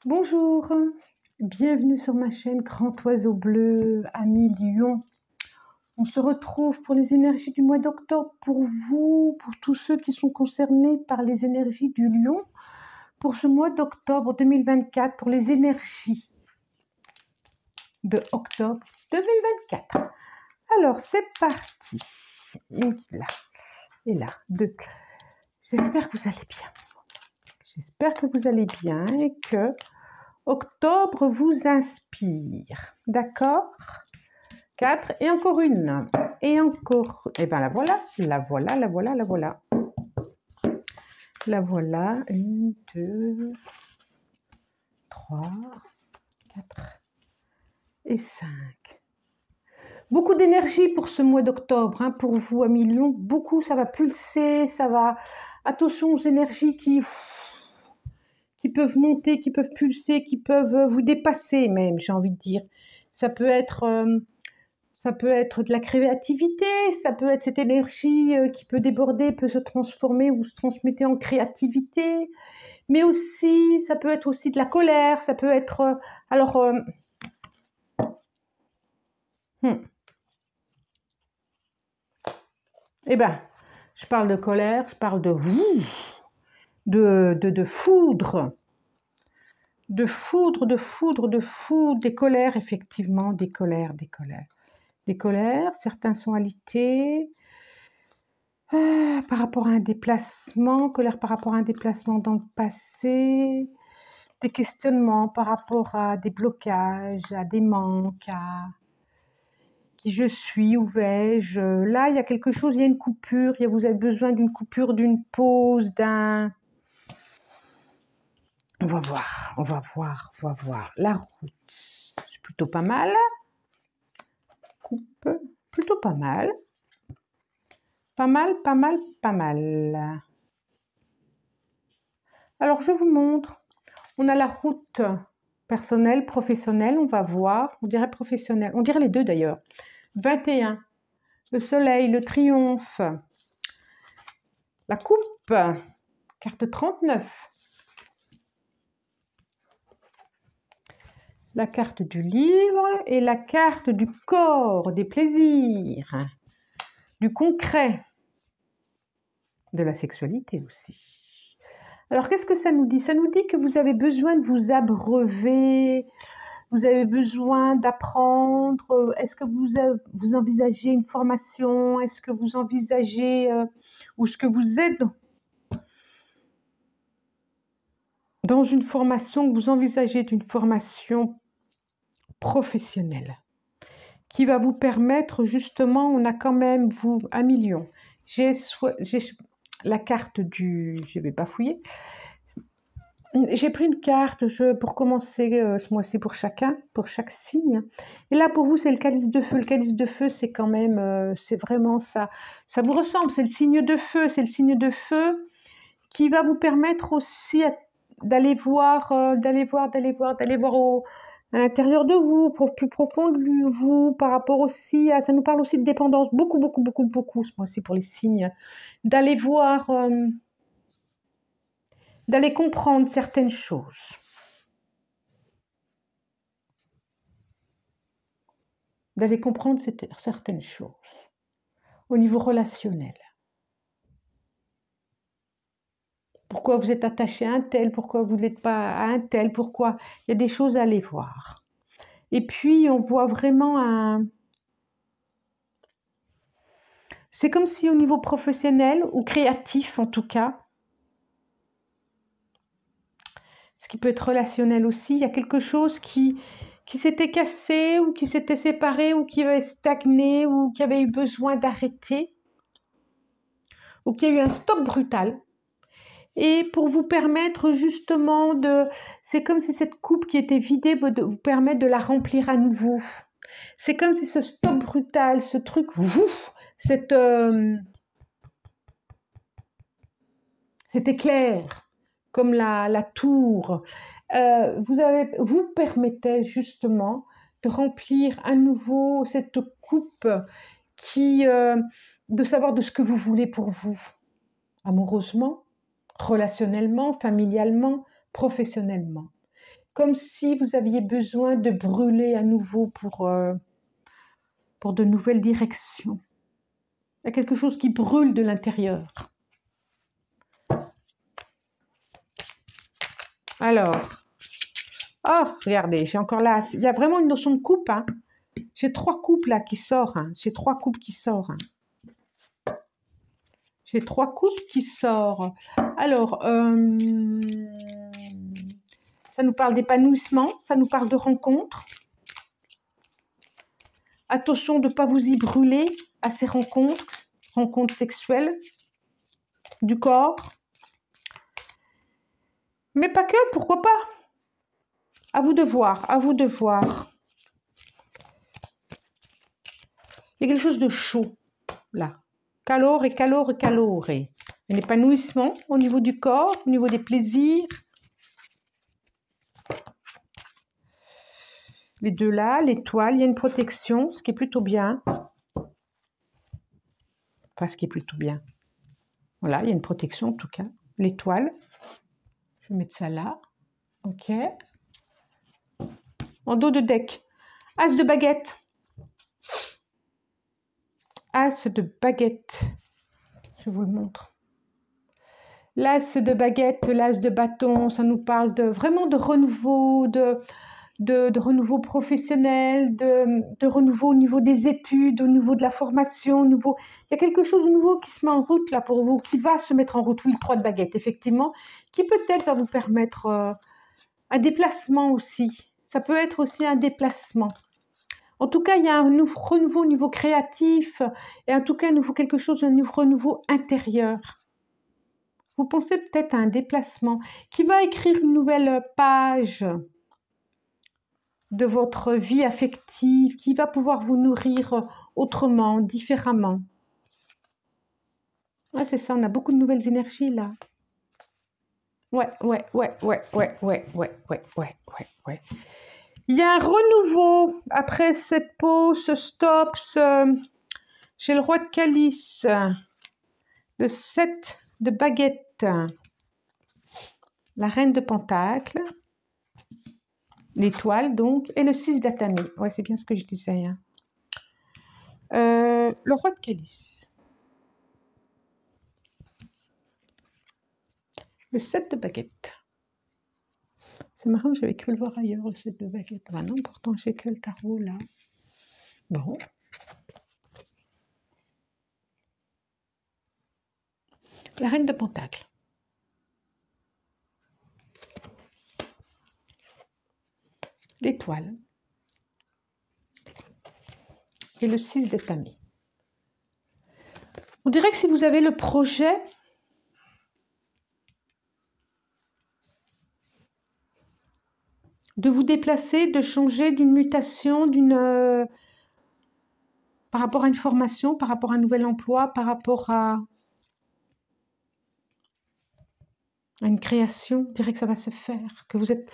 Bonjour, bienvenue sur ma chaîne Grand Oiseau Bleu, amis Lion. On se retrouve pour les énergies du mois d'octobre pour vous, pour tous ceux qui sont concernés par les énergies du Lion, pour ce mois d'octobre 2024, pour les énergies de octobre 2024. Alors, c'est parti. Et là, deux. J'espère que vous allez bien. J'espère que vous allez bien et que octobre vous inspire. D'accord? 4 et encore une. Et encore. Et bien la voilà, la voilà, la voilà, la voilà. La voilà. 1, 2, 3, 4 et 5. Beaucoup d'énergie pour ce mois d'octobre, hein, pour vous, amis Lion. Beaucoup, ça va pulser, ça va. Attention aux énergies qui peuvent monter, qui peuvent pulser, qui peuvent vous dépasser même, j'ai envie de dire. Ça peut être de la créativité, ça peut être cette énergie qui peut déborder, peut se transformer ou se transmettre en créativité, mais aussi, ça peut être aussi de la colère, ça peut être... Eh ben, je parle de colère, je parle de foudre, des colères, effectivement, des colères. Des colères, certains sont alités, par rapport à un déplacement, colère par rapport à un déplacement dans le passé, des questionnements par rapport à des blocages, à des manques, à qui je suis, où vais-je. Là, il y a quelque chose, il y a une coupure, vous avez besoin d'une coupure, d'une pause, d'un... On va voir. La route, c'est plutôt pas mal. Coupe, plutôt pas mal. Pas mal. Alors, je vous montre. On a la route personnelle, professionnelle, on va voir. On dirait professionnelle. On dirait les deux d'ailleurs. 21. Le soleil, le triomphe. La coupe. Carte 39. La carte du livre et la carte du corps, des plaisirs, du concret, de la sexualité aussi. Alors, qu'est-ce que ça nous dit? Ça nous dit que vous avez besoin de vous abreuver, vous avez besoin d'apprendre. Est-ce que vous envisagez une formation? Est-ce que vous envisagez, ou est-ce que vous êtes dans une formation, vous envisagez une formation professionnelle qui va vous permettre justement, on a quand même, vous, 1 million. J'ai la carte du... Je ne vais pas fouiller. J'ai pris une carte pour commencer ce mois-ci pour chacun, pour chaque signe. Et là, pour vous, c'est le calice de feu. Le calice de feu, c'est quand même, c'est vraiment ça. Ça vous ressemble, c'est le signe de feu. C'est le signe de feu qui va vous permettre aussi d'aller voir à l'intérieur de vous, plus profond de vous, par rapport aussi à... Ça nous parle aussi de dépendance, beaucoup, ce mois-ci pour les signes. D'aller voir... d'aller comprendre certaines choses. D'aller comprendre certaines choses au niveau relationnel. Pourquoi vous êtes attaché à un tel, pourquoi vous n'êtes pas à un tel, pourquoi... Il y a des choses à aller voir. Et puis, on voit vraiment un... C'est comme si au niveau professionnel, ou créatif en tout cas, ce qui peut être relationnel aussi, il y a quelque chose qui s'était cassé, ou qui s'était séparé, ou qui avait stagné, ou qui avait eu besoin d'arrêter, ou qui a eu un stop brutal. Et pour vous permettre justement de... C'est comme si cette coupe qui était vidée vous permet de la remplir à nouveau. C'est comme si ce stop brutal, ce truc, cet éclair, comme la tour, vous permettait justement de remplir à nouveau cette coupe de savoir de ce que vous voulez pour vous, amoureusement, relationnellement, familialement, professionnellement. comme si vous aviez besoin de brûler à nouveau pour de nouvelles directions. Il y a quelque chose qui brûle de l'intérieur. Alors, oh, regardez, j'ai encore là, il y a vraiment une notion de coupe, hein. J'ai 3 coupes là qui sortent, hein. J'ai 3 coupes qui sortent. Hein. J'ai 3 coupes qui sortent. Alors, ça nous parle d'épanouissement, ça nous parle de rencontres. Attention de ne pas vous y brûler à ces rencontres, rencontres sexuelles, du corps. Mais pas que, pourquoi pas? À vous de voir, à vous de voir. Il y a quelque chose de chaud, là. Calore, calore, calore. Un épanouissement au niveau du corps, au niveau des plaisirs. Les deux là, l'étoile, il y a une protection, ce qui est plutôt bien. Enfin, ce qui est plutôt bien. Voilà, il y a une protection en tout cas. L'étoile. Je vais mettre ça là. Ok. En dos de deck. As de baguette. As de baguette. Je vous le montre. L'as de baguette, l'as de bâton, ça nous parle vraiment de renouveau, de renouveau professionnel, de renouveau au niveau des études, au niveau de la formation, il y a quelque chose de nouveau qui se met en route là pour vous, qui va se mettre en route. Oui, le 3 de baguette, effectivement, qui peut-être va vous permettre un déplacement aussi. Ça peut être aussi un déplacement. En tout cas, il y a un renouveau au niveau créatif et en tout cas, quelque chose, un renouveau intérieur. Vous pensez peut-être à un déplacement qui va écrire une nouvelle page de votre vie affective, qui va pouvoir vous nourrir autrement, différemment. Ouais, c'est ça, on a beaucoup de nouvelles énergies là. Ouais. Il y a un renouveau après cette pause, ce stop, j'ai le roi de calice, le 7 de baguette, la reine de pentacle, l'étoile donc, et le 6 d'atami. Ouais, c'est bien ce que je disais. Hein. Le roi de calice. Le 7 de baguette. C'est marrant, j'avais cru le voir ailleurs, le 7 de baguette. Ah non, pourtant j'ai que le tarot là. Bon. La reine de pentacle. L'étoile. Et le 6 d'atami. On dirait que si vous avez le projet de vous déplacer, de changer d'une mutation, par rapport à une formation, par rapport à un nouvel emploi, par rapport à une création, on dirait que ça va se faire, que vous êtes,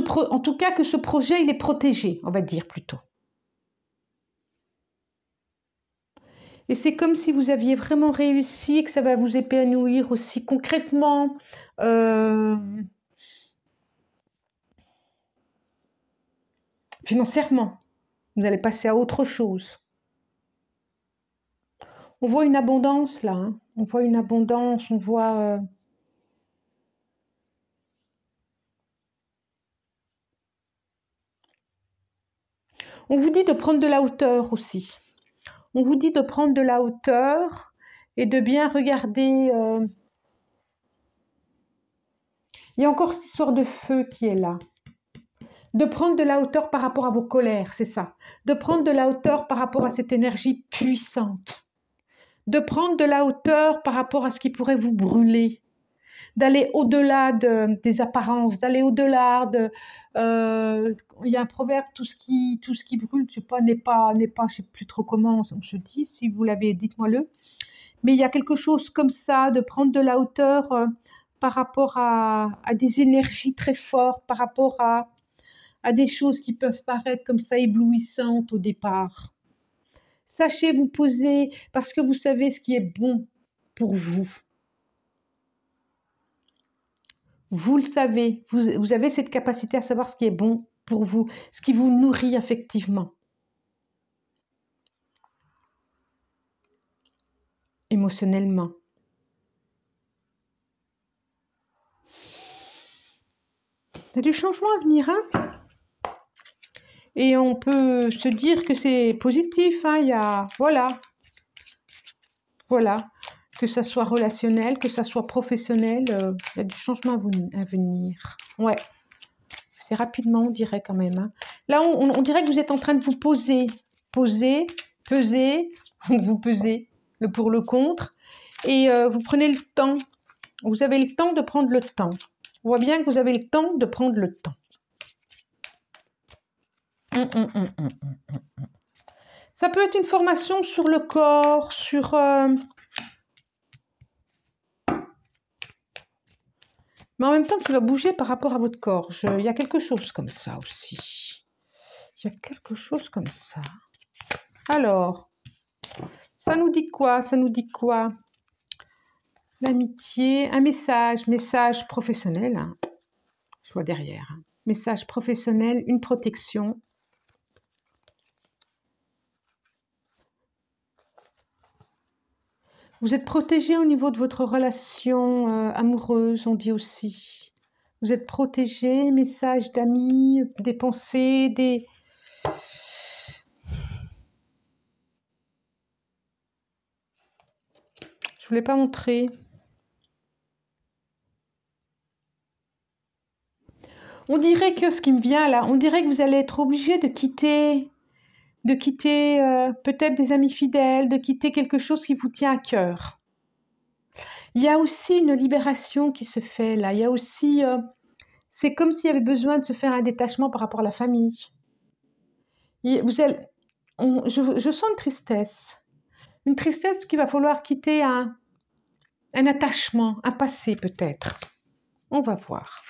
en tout cas que ce projet il est protégé, on va dire plutôt. Et c'est comme si vous aviez vraiment réussi et que ça va vous épanouir aussi concrètement. Financièrement, vous allez passer à autre chose. On voit une abondance là, hein. On voit une abondance, on voit... On vous dit de prendre de la hauteur aussi. On vous dit de prendre de la hauteur et de bien regarder... Il y a encore cette histoire de feu qui est là. De prendre de la hauteur par rapport à vos colères, c'est ça. De prendre de la hauteur par rapport à cette énergie puissante. De prendre de la hauteur par rapport à ce qui pourrait vous brûler. D'aller au-delà des apparences, d'aller au-delà de... il y a un proverbe, tout ce qui brûle, je sais pas, n'est pas, je sais plus trop comment on se dit, si vous l'avez, dites-moi-le. Mais il y a quelque chose comme ça, de prendre de la hauteur par rapport à des énergies très fortes, par rapport à des choses qui peuvent paraître comme ça éblouissantes au départ. Sachez vous poser parce que vous savez ce qui est bon pour vous. Vous le savez, vous avez cette capacité à savoir ce qui est bon pour vous, ce qui vous nourrit affectivement, émotionnellement. Il y a du changement à venir, hein? Et on peut se dire que c'est positif, hein? Il y a, voilà, que ça soit relationnel, que ça soit professionnel, il y a du changement à venir. Ouais, c'est rapidement, on dirait quand même, hein. Là, on dirait que vous êtes en train de vous peser, peser, vous pesez le pour le contre, et vous prenez le temps. Vous avez le temps de prendre le temps. On voit bien que vous avez le temps de prendre le temps. Ça peut être une formation sur le corps, sur... Mais en même temps, qui va bouger par rapport à votre corps. Il y a quelque chose comme ça aussi. Il y a quelque chose comme ça. Alors, ça nous dit quoi? Ça nous dit quoi? L'amitié, un message professionnel. Hein. Je vois derrière. Hein. Message professionnel, une protection. Vous êtes protégé au niveau de votre relation amoureuse, on dit aussi. Vous êtes protégé, message d'amis, des pensées, des... Je ne vous l'ai pas montré. On dirait que, ce qui me vient là, on dirait que vous allez être obligé de quitter peut-être des amis fidèles, de quitter quelque chose qui vous tient à cœur. Il y a aussi une libération qui se fait là. Il y a aussi... c'est comme s'il y avait besoin de se faire un détachement par rapport à la famille. Je sens une tristesse. Une tristesse qu'il va falloir quitter un attachement, un passé peut-être. On va voir.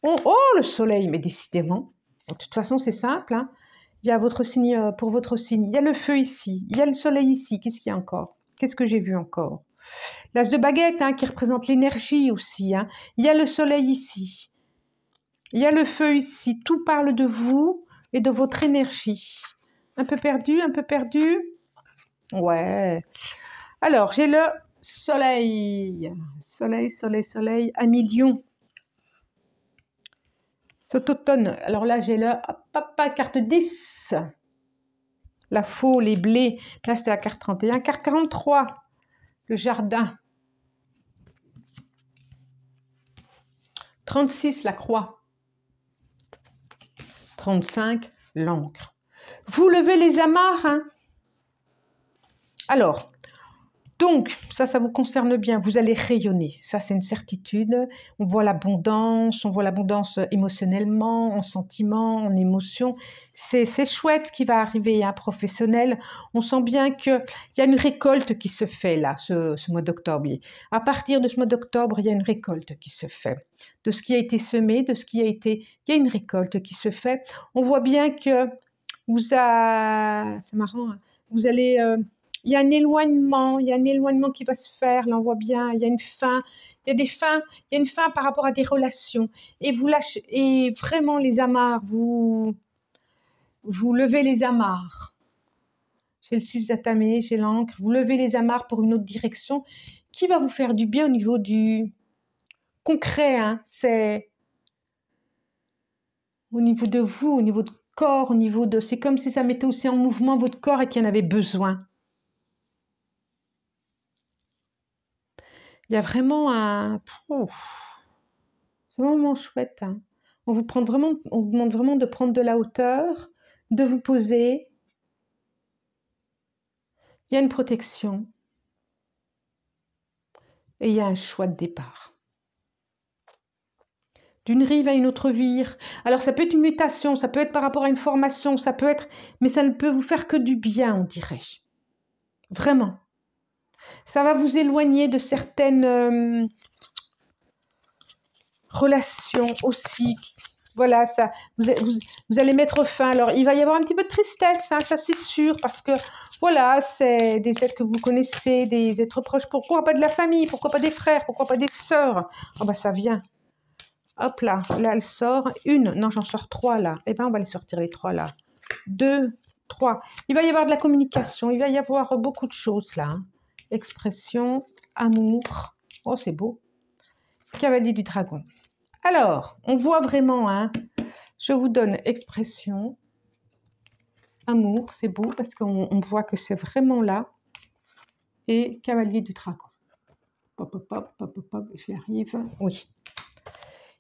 Oh, le soleil, mais décidément. De toute façon, c'est simple. Hein. Il y a votre signe, pour votre signe. Il y a le feu ici. Il y a le soleil ici. Qu'est-ce qu'il y a encore? Qu'est-ce que j'ai vu encore? L'as de baguette, hein, qui représente l'énergie aussi. Hein. Il y a le soleil ici. Il y a le feu ici. Tout parle de vous et de votre énergie. Un peu perdu, un peu perdu. Ouais. Alors, j'ai le soleil. Soleil, un million. Cet automne, alors là, j'ai le carte 10. La faux, les blés. Là, c'était la carte 31. Carte 43, le jardin. 36, la croix. 35, l'encre. Vous levez les amarres, hein? Alors, donc, ça vous concerne bien. Vous allez rayonner. Ça, c'est une certitude. On voit l'abondance émotionnellement, en sentiments, en émotions. C'est chouette ce qui va arriver, hein, professionnel. On sent bien qu'il y a une récolte qui se fait là, ce mois d'octobre. À partir de ce mois d'octobre, il y a une récolte qui se fait. De ce qui a été semé, de ce qui a été... Il y a une récolte qui se fait. On voit bien que c'est marrant, hein, vous allez... il y a un éloignement qui va se faire, là on voit bien, il y a une fin, il y a une fin par rapport à des relations. Et vous lâchez, et vraiment les amarres, vous levez les amarres. J'ai le 6 d'atamé, j'ai l'encre, vous levez les amarres pour une autre direction qui va vous faire du bien au niveau du concret, hein, c'est au niveau de vous, au niveau de corps, au niveau de... C'est comme si ça mettait aussi en mouvement votre corps et qu'il y en avait besoin. Il y a vraiment un... c'est vraiment chouette. Hein. On vous demande vraiment de prendre de la hauteur, de vous poser. Il y a une protection. Et il y a un choix de départ. D'une rive à une autre rive. Alors ça peut être une mutation, ça peut être par rapport à une formation, ça peut être... Mais ça ne peut vous faire que du bien, on dirait. Vraiment. Ça va vous éloigner de certaines relations aussi. Voilà, ça, vous allez mettre fin. Alors, il va y avoir un petit peu de tristesse, hein, ça c'est sûr, parce que, voilà, c'est des êtres que vous connaissez, des êtres proches. Pourquoi pas de la famille? Pourquoi pas des frères? Pourquoi pas des sœurs? Ah bah ça vient. Hop là, là elle sort une. Non, j'en sors 3 là. Eh bien, on va les sortir les 3 là. 2, 3. Il va y avoir de la communication. Il va y avoir beaucoup de choses là. Hein. Expression, amour. Oh, c'est beau. Cavalier du dragon. Alors, on voit vraiment, hein, je vous donne expression, amour, c'est beau parce qu'on voit que c'est vraiment là. Et cavalier du dragon. Pop, pop, pop, pop, pop, pop, j'y arrive. Oui.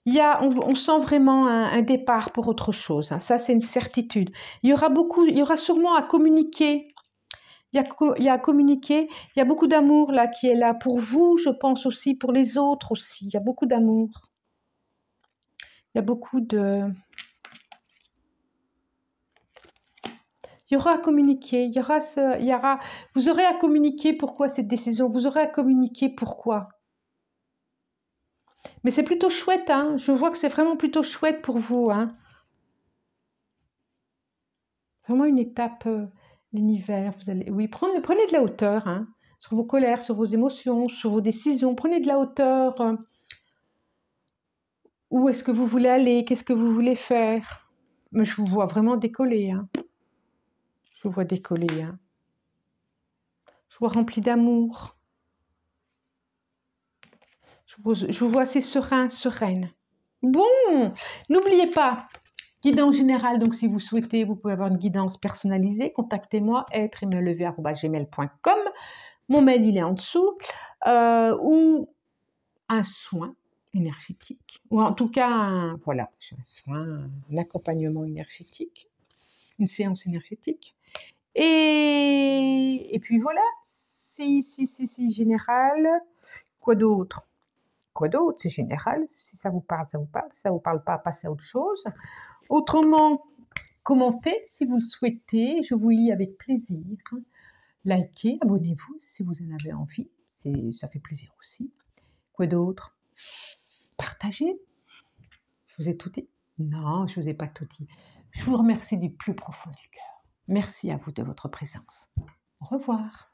On sent vraiment un départ pour autre chose. Hein. Ça, c'est une certitude. Il y aura sûrement à communiquer. Il y a à communiquer. Il y a beaucoup d'amour là qui est là pour vous, je pense aussi, pour les autres aussi. Il y a beaucoup d'amour. Il y a beaucoup de... Il y aura à communiquer. Vous aurez à communiquer pourquoi cette décision. Vous aurez à communiquer pourquoi. Mais c'est plutôt chouette, hein. Je vois que c'est vraiment plutôt chouette pour vous, hein. Vraiment une étape, l'univers. Oui, prenez de la hauteur, hein, sur vos colères, sur vos émotions, sur vos décisions. Prenez de la hauteur. Où est-ce que vous voulez aller? Qu'est-ce que vous voulez faire? Mais je vous vois vraiment décoller, hein. Je vous vois décoller, hein. Je vous vois rempli d'amour. Je vous vois assez serein, sereine. Bon, n'oubliez pas, guidance générale, donc si vous souhaitez, vous pouvez avoir une guidance personnalisée. Contactez-moi, être-et-me-lever@gmail.com. Mon mail, il est en dessous. Ou un soin énergétique. Ou en tout cas, voilà, un soin, un accompagnement énergétique, une séance énergétique. Et puis voilà, si général. Quoi d'autre? Quoi d'autre? C'est général. Si ça vous parle, ça vous parle. Si ça ne vous parle pas, passez à autre chose. Autrement, commentez si vous le souhaitez. Je vous lis avec plaisir. Likez, abonnez-vous si vous en avez envie. Ça fait plaisir aussi. Quoi d'autre? Partagez. Je vous ai tout dit? Non, je ne vous ai pas tout dit. Je vous remercie du plus profond du cœur. Merci à vous de votre présence. Au revoir.